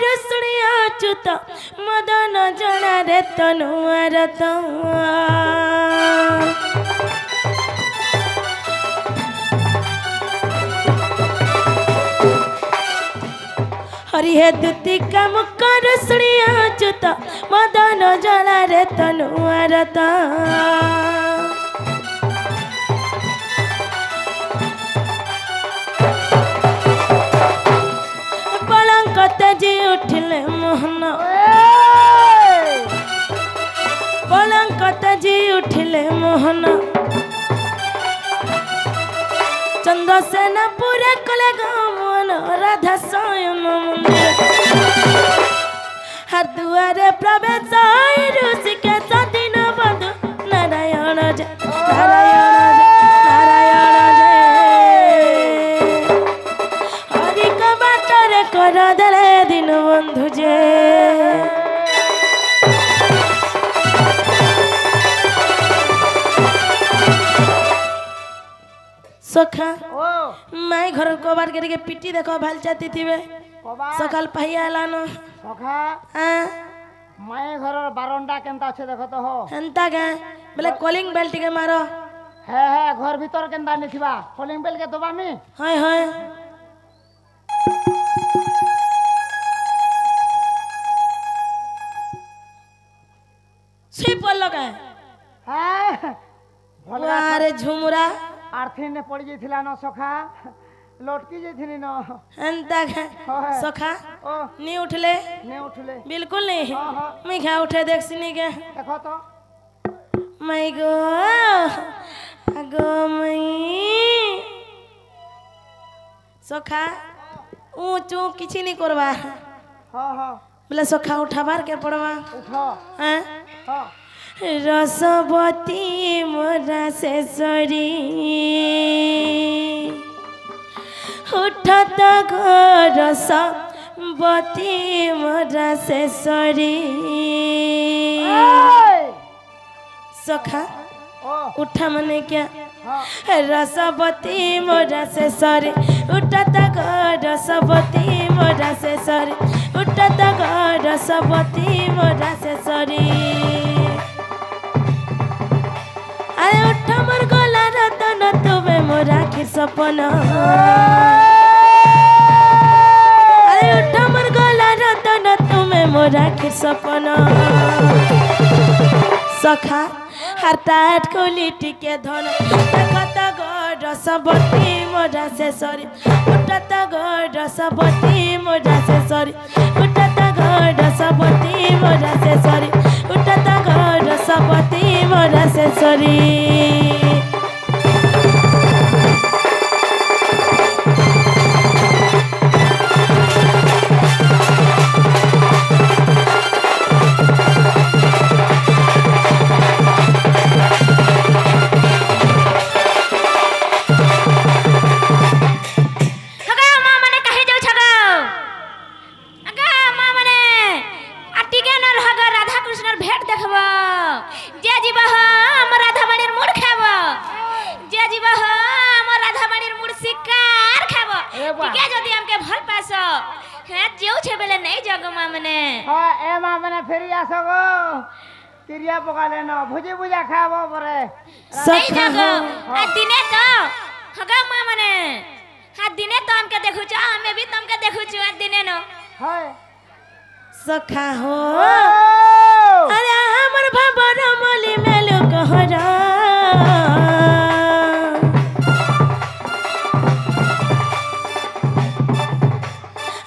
रुसुड़िया चुत मदन जना रे तनुआर हरि हे दुति कम कर रुसुड़िया चुत मदन जना रे तनुआर जी उठले मोहन पलंकत जी उठले मोहन चंद्रसेन पूरे कले गावन राधा शयन मंदिर हर दुआरे प्रवेश ऋषिकेश दिन बंधु नारायण जय नारायण जय हरि का बाटरे कर दले दिन बंधु जे सखा मैं घर को बार करके पिटी देखो भाल जाती थी वे सकाल पहिया लानो सखा मैं घर बारंडा केनता अच्छे देखो तो हो एंता के बोले कॉलिंग बेल टिके मारो है घर भीतर केनता निथिबा कॉलिंग बेल के दबा मी हाय हाय सी पल्लो का है अरे झुमरा आर्थिन ने पड़ जाइथिला न सखा लटकी जाइथिनी न एंता के सखा नी उठले बिल्कुल नहीं मैं क्या उठे देख सिनी के देखो तो मैं गो मैं सखा ऊंचू किसी नहीं करवा बोले सखा उठाबार के पड़वा उठो हैं रसवती मोरा शेषरी उठत रसवती मोरा शेषरी सखा उठा मने क्या रसवती मोरा शेषरी उठत रसवती मोरा शेषरी उठत रसवती मोरा शेषरी अरे उठ मोर गला रतन तुमे मोर आखिर सपन अरे उठ मोर गला रतन तुमे मोर आखिर सपन सखा हाथ खोली टिके धन देखत रसवती मोरा शेषरी उठत रसवती मोरा शेषरी उठत रसवती मोरा शेषरी उठत रसवती मोरा शेषरी तिरिया पका लेना भुजी भुजा खाबो परे सखा आ दिने तो हगा मां मने हा दिने तो हमके देखु छ हमें भी तुमके देखु छ आ दिने न हाय सखा हो अरे हमर भबर मोली मेलु कहरा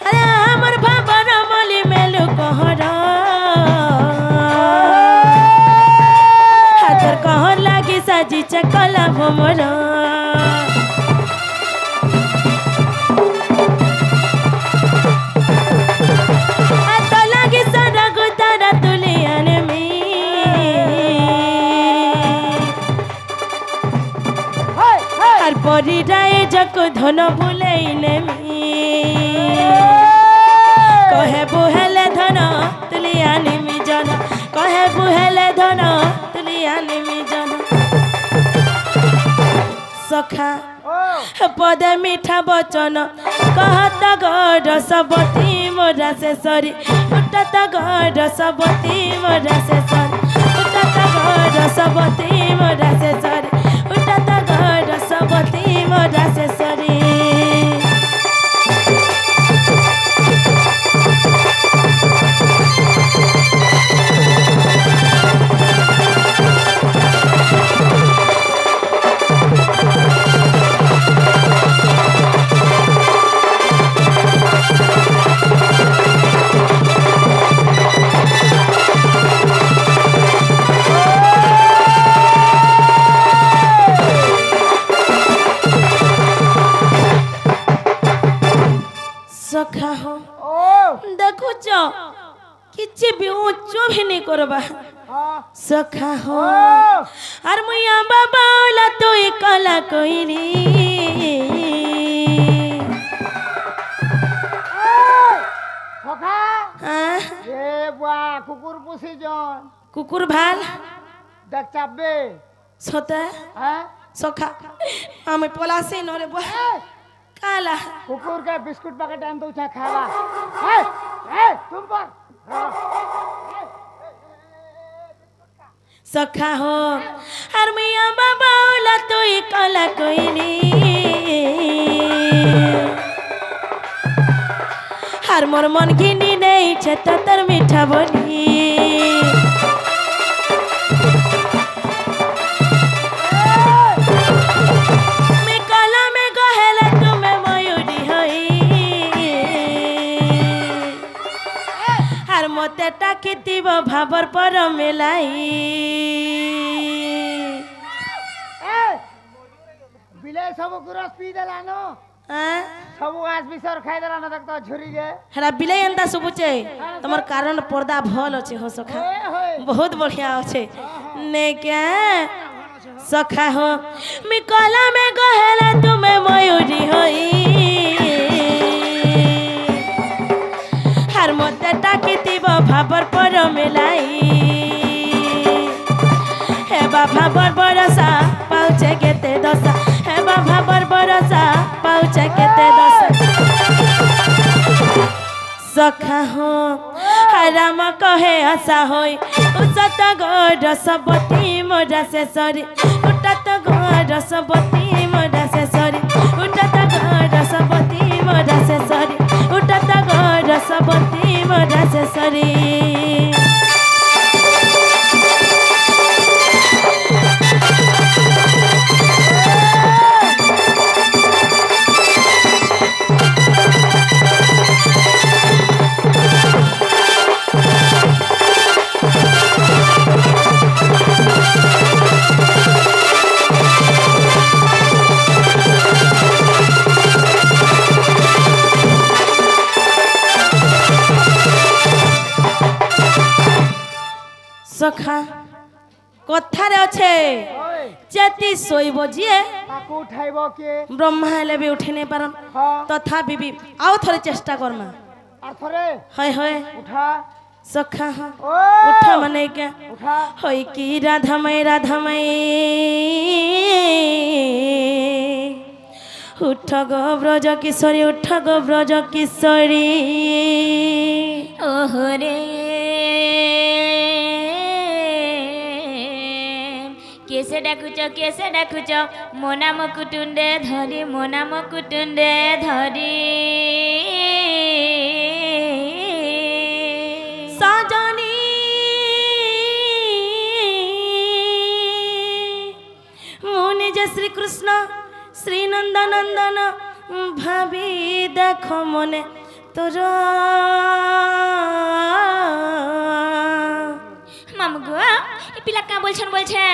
अरे हमर भबर मोली मेलु कहरा साजी चकला भमरा आता लगे सारा गुतारा तुलियान में हर परी राय जको धन भुलेने में कहे बुहेले धन तुलियान में जन कहे बुहेले धन तुलियान में जन सखा पद मीठा बचन कहत रसवती मोरा से सरी उठत घर सबती मोरा से सरी उठत घर सबती मोरा से सरी उठत घर सबती मोरा से सरी सखा हो देखुच किछि भी उच्च भी नहीं करबा सखा हो और मुया बाबा ला तो कला कोइनी सखा ए बुआ कुकुर पुसी जन कुकुर भाल देख चाबे सोता हैं सखा हमें पलासे नरे बुआ काला कुकुर के बिस्कुट पैकेट टाइम तो उठा खावा ए तुम पर सखा हो हर मिया बाबा ला तो कला कोइनी हर मोर मन घिनी नहीं छे तो तर मीठा बोली मैं कला में गहेला तुम्हें मयूरी होई हर मते टाकितिब भाबर पर मिलाई बिले सब गुरस पी देलानो सब आज बिसर खाई देलानो तक तो झुरी गे हरा बिले एंता सुबुचे तमर कारण पर्दा भल अछि हो सखा बहुत बढ़िया अछि ने क्या सखा हो मी कला में गहेला तुम्हें मयूरी होई हर मते टाकितिब भाबर पर मिलाई हे बाबा बरबरसा पाउचे केते दशा हे बाबा बरबरसा पाउचे केते दशा सखा हो राम कहे आशा होई उसत गढ़ सबती मोरा से सरी उठत गढ़ सबती मोरा से सरी उठत गढ़ सबती मोरा से सरी उठत गढ़ सबती मोरा से सरी सखा कथारे अच्छे चेती सोइब जिए ताकू उठाइबो के ब्रह्मा हेले भी उठे नहीं पारन तथापि भी आउ थोड़े चेष्टा करमा और थोड़े हाय हाय उठा सखा हाँ ओ उठा मने क्या उठा होई की राधामय उठ गो ब्रज किशोरी उठ गो ब्रज किशोरी ओहो रे केसे डाकुच मो नाम कुटुंडे धरी मो नाम कुटुंडे धरी सजनी मुनि जे श्री कृष्ण श्री नंद नंदन भाभी देखो मने तोर माम गो ई पिला का बोलछन बोलछे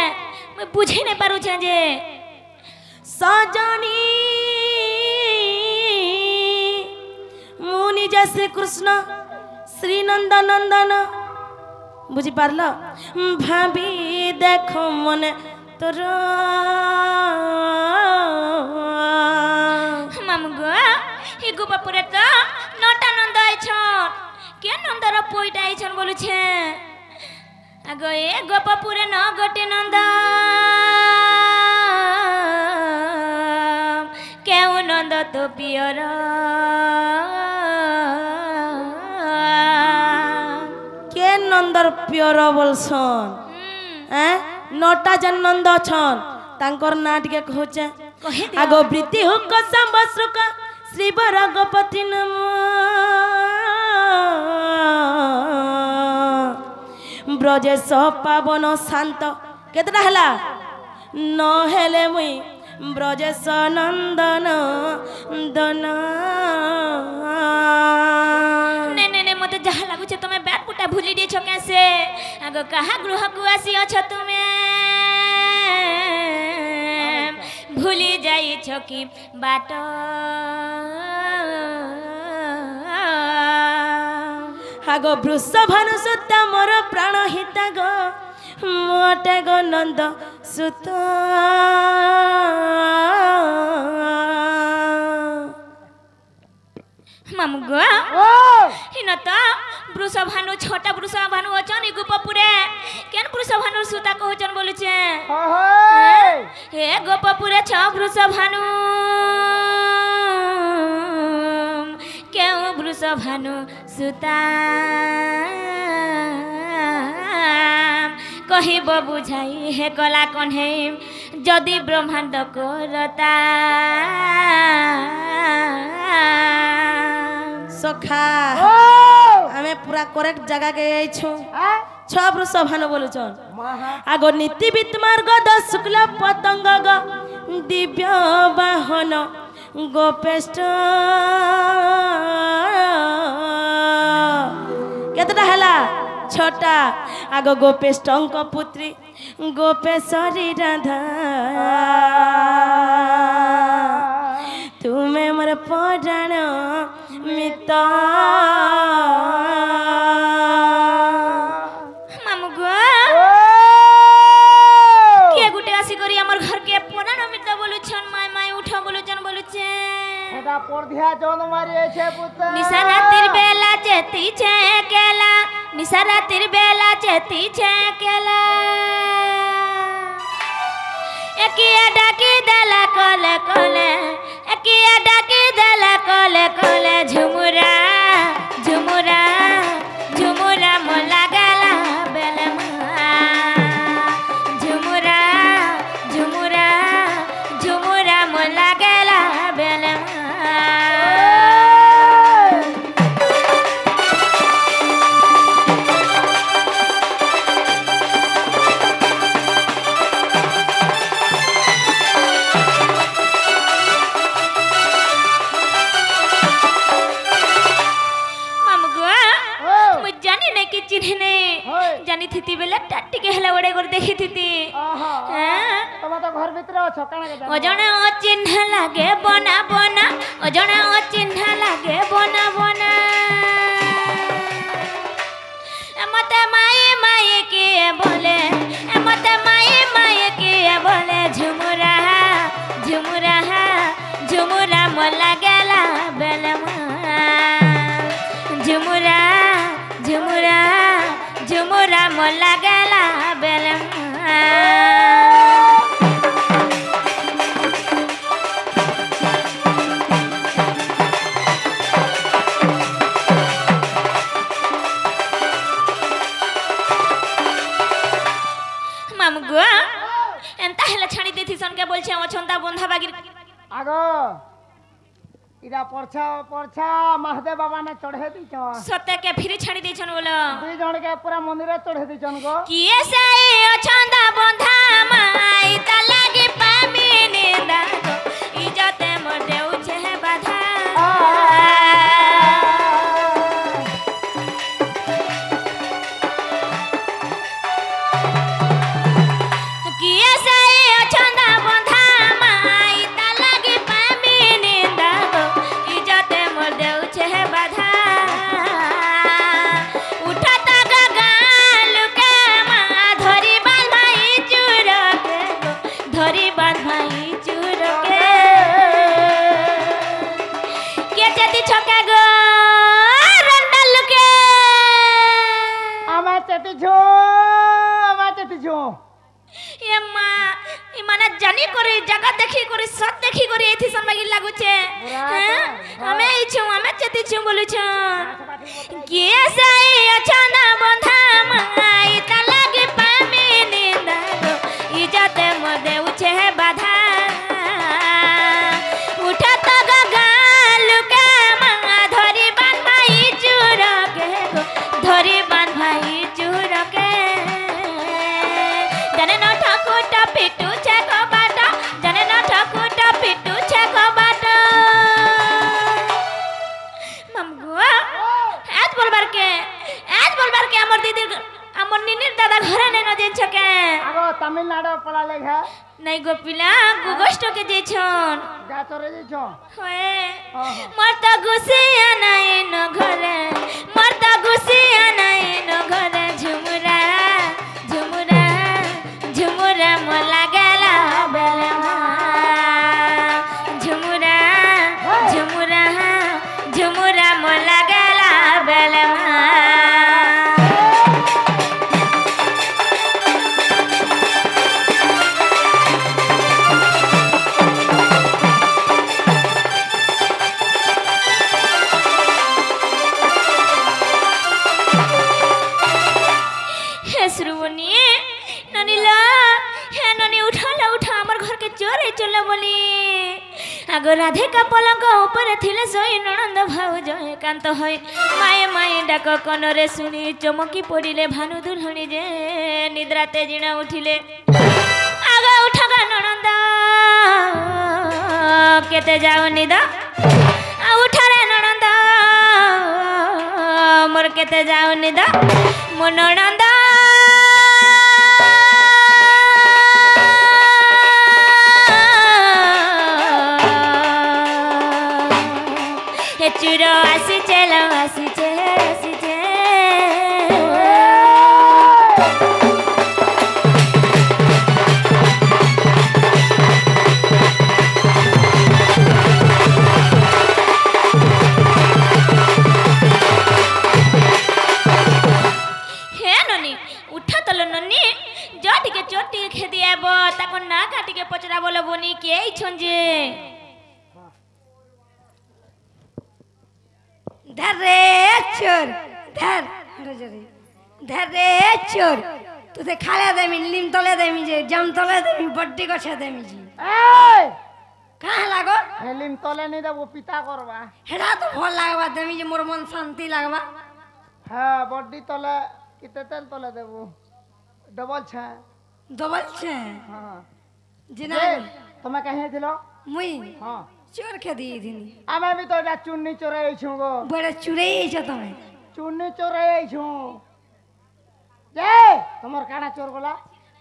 मैं बुझे नहीं पारू छे जे सजनी मुनि जे श्री कृष्ण श्री नंद नंदन बुझी पारल भाभी देखो मने तोर माम गो ई गोपापुरे तो नटा नंद आइछन के नंदर पोइटा आइछन बोलु छे आगो ए गोपापुरे न गोटे नंद केउ नंद तो पियर नंदर प्योर बोलसन नौटा जन नंद छन तांकर ना टिके कहूचे कहि दे आगो वृत्ति हुक संवत्सरक श्री रघुपति नम ब्रजेश पावन शांत केतटा हला न हेले मुई ब्रजेश नंदन दन ने ने ने मते जहा लागु छे तमे बैट पुटा भूली दे छो कैसे आगो कहा गृह को आसी अछ तुमे भूली जाई छो की बाट आगो वृषभानु सुत मोर प्राण हित गो मोटे गो नंद सुत मामू गो हिन त वृषभानु छोटा वृषभानु अछन इ गोपपुरे केन वृषभानु सुता कहचन बोलु छे हे गोपपुरे छ वृषभानु केउ वृषभानु सुता कहिब बुझाई हे कला कन्हे जदि ब्रह्मांड करता सखा हमें पूरा करेक्ट जगह के आइछु छ वृषभानु बोलु छन आगो नीति वित मार्ग द शुक्ल पतंग ग दिव्य वाहन गोपेष्ट केतटा हला छोटा आगो गोपेष्टंक पुत्री गोपेश्वरी राधा तुम्हें मोर पराण मित मामू गो के गुटे आसी करी हमर घर के पराण मित बोलु छन माय माय उठ बोलु छन बोलु छे एटा परधिया जन मारी छे पुत्र निशा रातिर बेला जेती छे केला निशा रातिर बेला जेती छे केला एकिया डाकी देला कोले कोले एकिया डाकी देला कोले कोले झुमुरा झुमुरा झुमुरा मोला गला बेलमा झुमुरा झुमुरा झुमुरा मोला गला बेलमा चिन्हने जानी थी बेला टाटी के हला ओडे कर देखी थी तब तो घर भीतर अछ काना के ओजने ओ चिन्ह लागे बना बना ओजने ओ चिन्ह लागे बना बना मते माई माई के बोले मते माई माई के बोले झुमुरा झुमुरा झुमुरा मोला गेला बेलमा झुमुरा झुमुरा झुमुरा मोला गेला बेलमा मामू गो एंता हेला छाणी देथि सन के बोल छे अछंता बंधा बागिर आगो इरा परछा महादेव बाबा ने चढ़े दी छ सत्य के फिर छाणी दै छन बोलो दुई जन के पूरा मंदिर चढ़े दी छन गो किए साई अछंता बंधा माई ता लागे पामी निंदा गो इज्जत मोर देउ छे बाधा किए साई अछंता बंधा माई ता लागे पामी निंदा गो इज्जत मोर देउ छे बाधा उठाता गगाल के मा धरी बाल भाई चूर के गो धरी बाल भाई चूर के चती छका गो रंडल के आमा चटी छो ये माना जानी करे जगह देखी करे सब देखी करे एथि सन मागी लागु छे हमें इछु हमें चती छु बोलु छ के साई अछना बंधा बोलबार के हमर दीदी हमर निनिर दादा घरे नै न जेछ के आगो तमिलनाडु पला लेखा नै गोपिला गुगष्ट के जेछन गा चरे जेछो होए मरता गुसिया नै न घरे मरता गुसिया नै न घरे झुमुरा झुमुरा झुमुरा म लागला बेलमा झुमुरा झुमुरा झुमुरा म लागला बेलमा आगो राधे का पलंग ऊपर थिले सोई ननंद भाउज एकांत होय माये माये डाक कनरे सुनी चमकी पड़िले भानु दुल्हनी जे निद्राते जिणा उठिले आगो उठगा ननंद केते जाओ निद आ उठरे ननंद मोर केते जाओ निद मो ननंद चुरो आसी चलो आसी चे आसी चे हे ननी उठा तलो ननी जो टिके चोट टिके खेदी आबो ताको ना काटिके पचरा बोलो बोनी के छंजे धर रे चोर धर धर रे चोर तुते खाले देमी लिम तले देमी जे जम तले देमी बड्डी गछे देमी जी ए कहाँ लागो हेलिम तले नहीं देबो पिता करबा हेडा तो भल लागबा देमी जे मोर मन शांति लागबा हां बड्डी तले किते तेल तले देबो डबल छे हां जिना तमे कहे दिलो मुई हां चोर के दी दिनी आमे भी तो एटा चुन्नी चोराई छु गो बड़े चुरई छ तमे चुन्नी चोराई छु जे तमर काना चोर गोला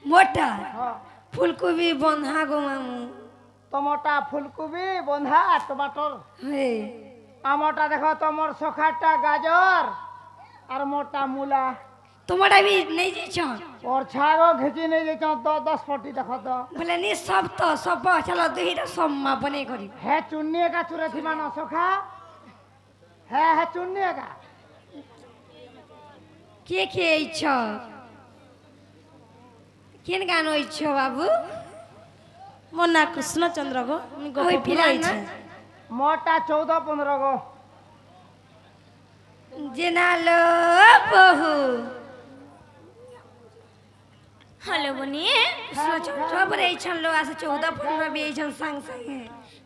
मोटा हां फूलकोबी बंधा गो मामू टमाटा फूलकोबी बंधा टमाटर हे আমটা দেখো তোমার সখাটা গাজর আর মোটা মূলা তোমাটা भी नहीं जे छ और छागो घिची नहीं जे 10 फटी देखो तो बोले नी सब तो सब चलो दुईटा सब मा बने करी है चुन्नी का चुरे थी मानो सखा है चुन्नी का के इच्छा केन गानो इच्छा बाबू मोना कृष्ण चंद्र गो कोई पिलाना मोटा 14-15 गो जेनालो बहु हेलो बनी सब रे छन लो आसे 14-15 भी छन संग संग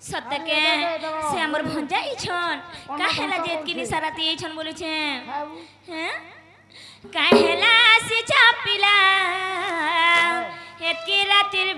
सत्य के से हमर भंजा ई छन काहेला जेत की निसाराती ई छन बोले छे हैं काहेला से चापिला एत की रातिर